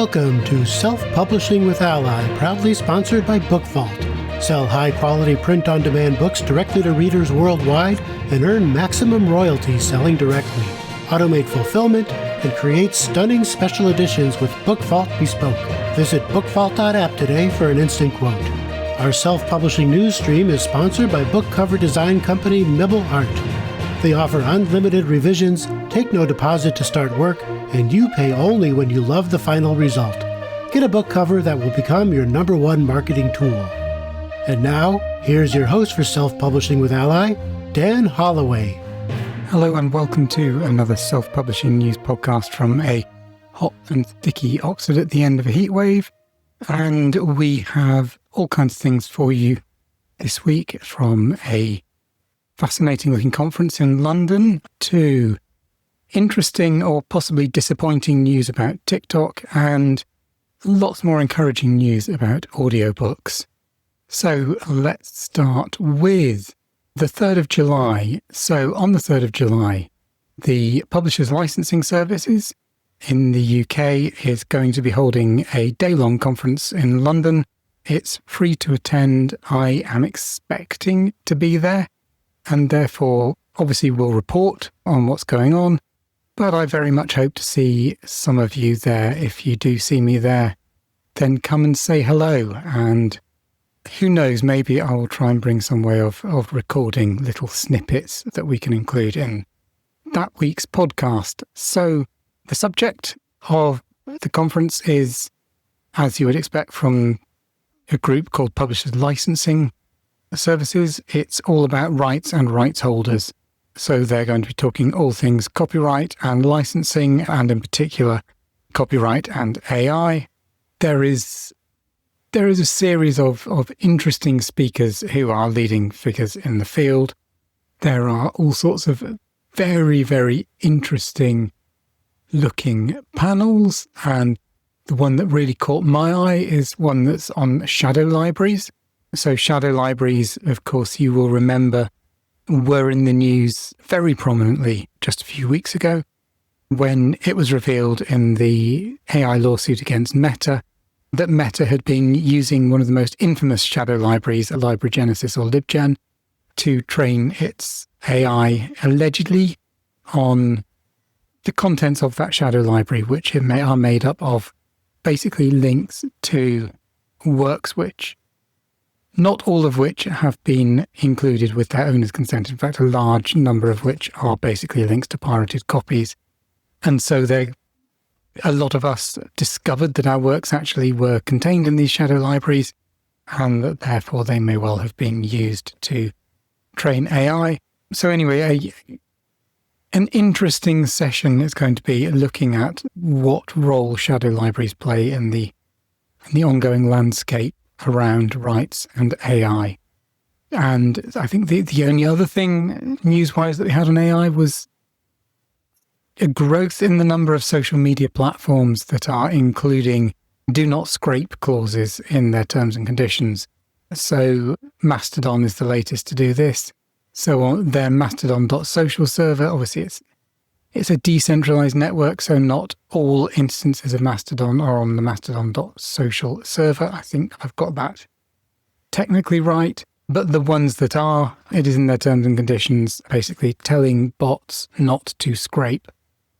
Welcome to Self-Publishing with Ally, proudly sponsored by Book Vault. Sell high-quality print-on-demand books directly to readers worldwide and earn maximum royalties selling directly. Automate fulfillment and create stunning special editions with Book Vault Bespoke. Visit bookvault.app today for an instant quote. Our self-publishing news stream is sponsored by book cover design company Mibble Art. They offer unlimited revisions, take no deposit to start work, and you pay only when you love the final result. Get a book cover that will become your #1 marketing tool. And now, here's your host for Self-Publishing with Ally, Dan Holloway. Hello and welcome to another self-publishing news podcast from a hot and sticky Oxford at the end of a heatwave. And we have all kinds of things for you this week, from a fascinating looking conference in London to interesting or possibly disappointing news about TikTok and lots more encouraging news about audiobooks. So let's start with the 3rd of July. So on the 3rd of July, the Publishers Licensing Services in the UK is going to be holding a day-long conference in London. It's free to attend. I am expecting to be there and therefore obviously will report on what's going on. But I very much hope to see some of you there. If you do see me there, then come and say hello. And who knows, maybe I will try and bring some way of recording little snippets that we can include in that week's podcast. So the subject of the conference is, as you would expect from a group called Publishers Licensing Services, it's all about rights and rights holders. So they're going to be talking all things copyright and licensing, and in particular, copyright and AI. There is a series of interesting speakers who are leading figures in the field. There are all sorts of very, very interesting looking panels, and the one that really caught my eye is one that's on shadow libraries. So shadow libraries, of course, you will remember, were in the news very prominently just a few weeks ago when it was revealed in the AI lawsuit against Meta that Meta had been using one of the most infamous shadow libraries, LibraGenesis or LibGen, to train its AI allegedly on the contents of that shadow library, which are made up of basically links to works which not all of which have been included with their owner's consent. In fact, a large number of which are basically links to pirated copies. And so a lot of us discovered that our works actually were contained in these shadow libraries, and that therefore they may well have been used to train AI. So anyway, an interesting session is going to be looking at what role shadow libraries play in the ongoing landscape around rights and AI. And I think the only other thing news-wise that we had on AI was a growth in the number of social media platforms that are including do not scrape clauses in their terms and conditions. So Mastodon is the latest to do this. So on their Mastodon.social server, obviously it's a decentralized network, so not all instances of Mastodon are on the Mastodon.social server. I think I've got that technically right. But the ones that are, it is in their terms and conditions, basically telling bots not to scrape.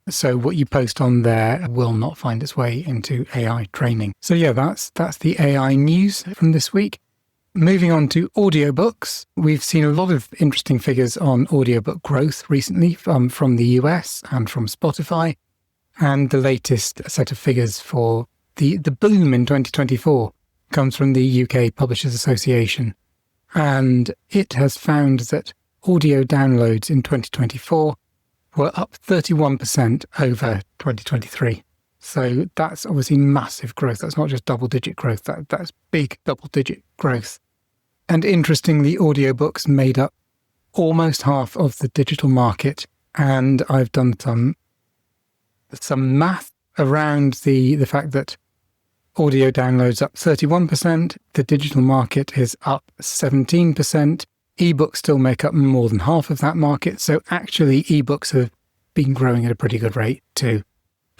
So what you post on there will not find its way into AI training. So yeah, that's the AI news from this week. Moving on to audiobooks, we've seen a lot of interesting figures on audiobook growth recently from the US and from Spotify. And the latest set of figures for the boom in 2024 comes from the UK Publishers Association. And it has found that audio downloads in 2024 were up 31% over 2023. So that's obviously massive growth. That's not just double-digit growth. That's big double-digit growth. And interestingly, audiobooks made up almost half of the digital market. And I've done some math around the fact that audio downloads up 31%, the digital market is up 17%, ebooks still make up more than half of that market. So actually, ebooks have been growing at a pretty good rate too.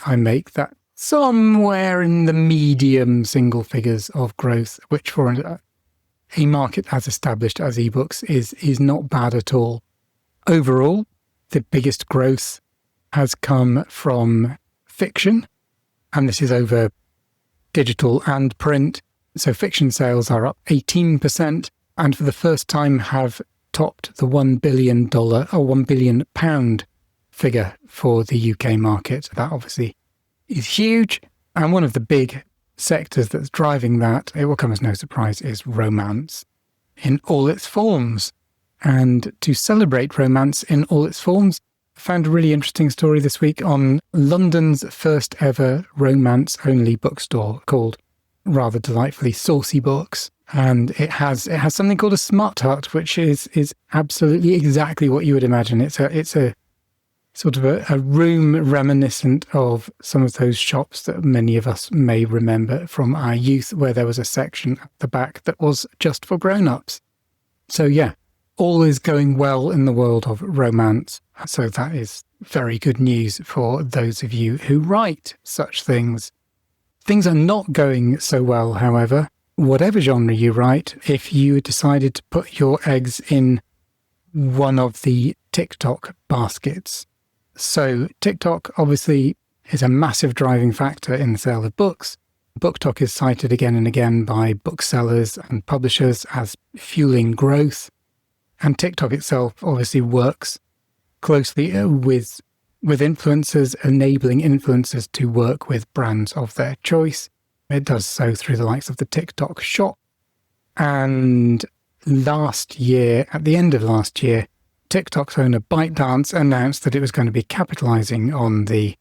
I make that somewhere in the medium single figures of growth, which for a market as established as ebooks is not bad at all. Overall, the biggest growth has come from fiction, and this is over digital and print. So fiction sales are up 18%, and for the first time have topped the $1 billion or £1 billion figure for the UK market. That obviously is huge, and one of the big sectors that's driving that, it will come as no surprise, is romance in all its forms. And to celebrate romance in all its forms, I found a really interesting story this week on London's first ever romance-only bookstore called, rather delightfully, Saucy Books. And it has something called a Smart Hut, which is absolutely exactly what you would imagine. It's a sort of a room reminiscent of some of those shops that many of us may remember from our youth, where there was a section at the back that was just for grown-ups. So yeah, all is going well in the world of romance. So that is very good news for those of you who write such things. Things are not going so well, however. Whatever genre you write, if you decided to put your eggs in one of the TikTok baskets. So TikTok obviously is a massive driving factor in the sale of books. BookTok is cited again and again by booksellers and publishers as fueling growth. And TikTok itself obviously works closely with influencers, enabling influencers to work with brands of their choice. It does so through the likes of the TikTok shop. And last year, at the end of last year, TikTok's owner ByteDance announced that it was going to be capitalizing on the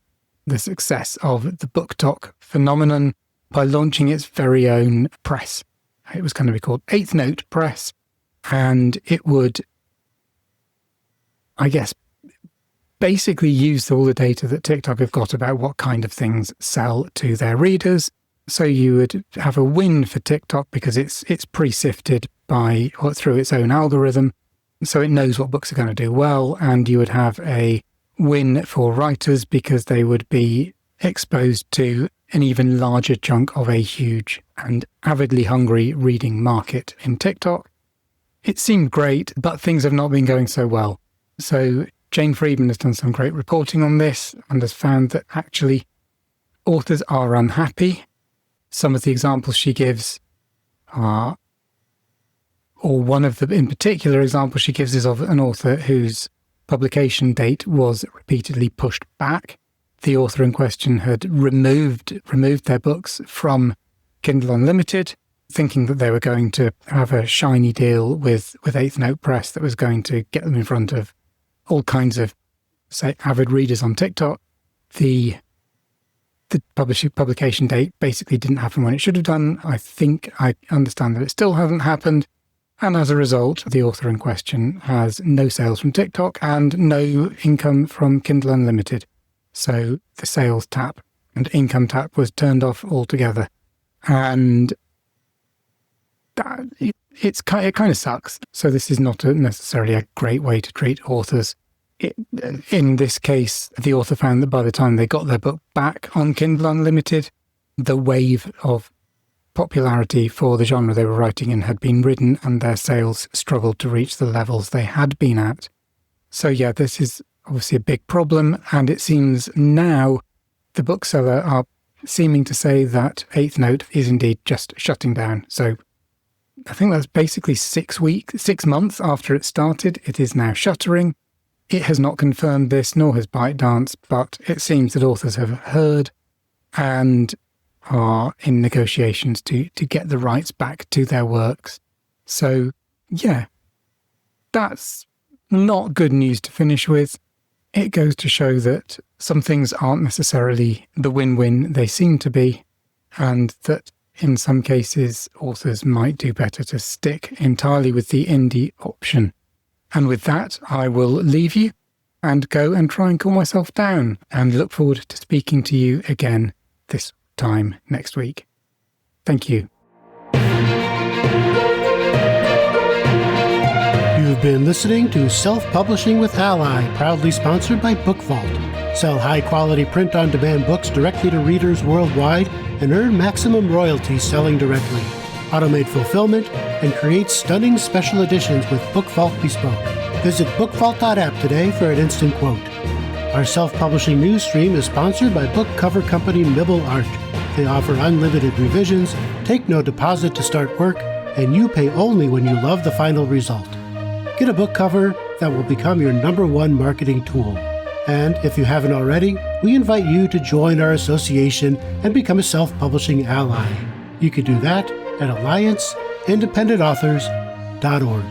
success of the BookTok phenomenon by launching its very own press. It was going to be called Eighth Note Press, and it would, I guess, basically use all the data that TikTok have got about what kind of things sell to their readers. So you would have a win for TikTok because it's pre-sifted by or through its own algorithm, so it knows what books are going to do well, and you would have a win for writers because they would be exposed to an even larger chunk of a huge and avidly hungry reading market in TikTok. It seemed great, but things have not been going so well. So Jane Friedman has done some great reporting on this and has found that actually authors are unhappy. Some of the examples she gives are, or one of the in particular examples she gives is of an author whose publication date was repeatedly pushed back. The author in question had removed their books from Kindle Unlimited, thinking that they were going to have a shiny deal with Eighth Note Press that was going to get them in front of all kinds of, say, avid readers on TikTok. The publication date basically didn't happen when it should have done. I understand that it still hasn't happened. And as a result, the author in question has no sales from TikTok and no income from Kindle Unlimited. So the sales tap and income tap was turned off altogether. And it kind of sucks. So this is not necessarily a great way to treat authors. In this case, the author found that by the time they got their book back on Kindle Unlimited, the wave of popularity for the genre they were writing in had been ridden and their sales struggled to reach the levels they had been at. So yeah, this is obviously a big problem, and it seems now the bookseller are seeming to say that Eighth Note is indeed just shutting down. So I think that's basically 6 months after it started, it is now shuttering. It has not confirmed this, nor has ByteDance, but it seems that authors have heard and are in negotiations to get the rights back to their works. So, yeah, that's not good news to finish with. It goes to show that some things aren't necessarily the win-win they seem to be, and that in some cases authors might do better to stick entirely with the indie option. And with that, I will leave you and go and try and cool myself down and look forward to speaking to you again this time next week. Thank you. You have You've been listening to Self-Publishing with Ally, proudly sponsored by Book Vault. Sell high-quality print-on-demand books directly to readers worldwide and earn maximum royalties selling directly. Automate fulfillment and create stunning special editions with Book Vault Bespoke. Visit bookvault.app today for an instant quote. Our self-publishing news stream is sponsored by book cover company Mibble Art. They offer unlimited revisions, take no deposit to start work, and you pay only when you love the final result. Get a book cover that will become your #1 marketing tool. And if you haven't already, we invite you to join our association and become a self-publishing ally. You can do that at allianceindependentauthors.org.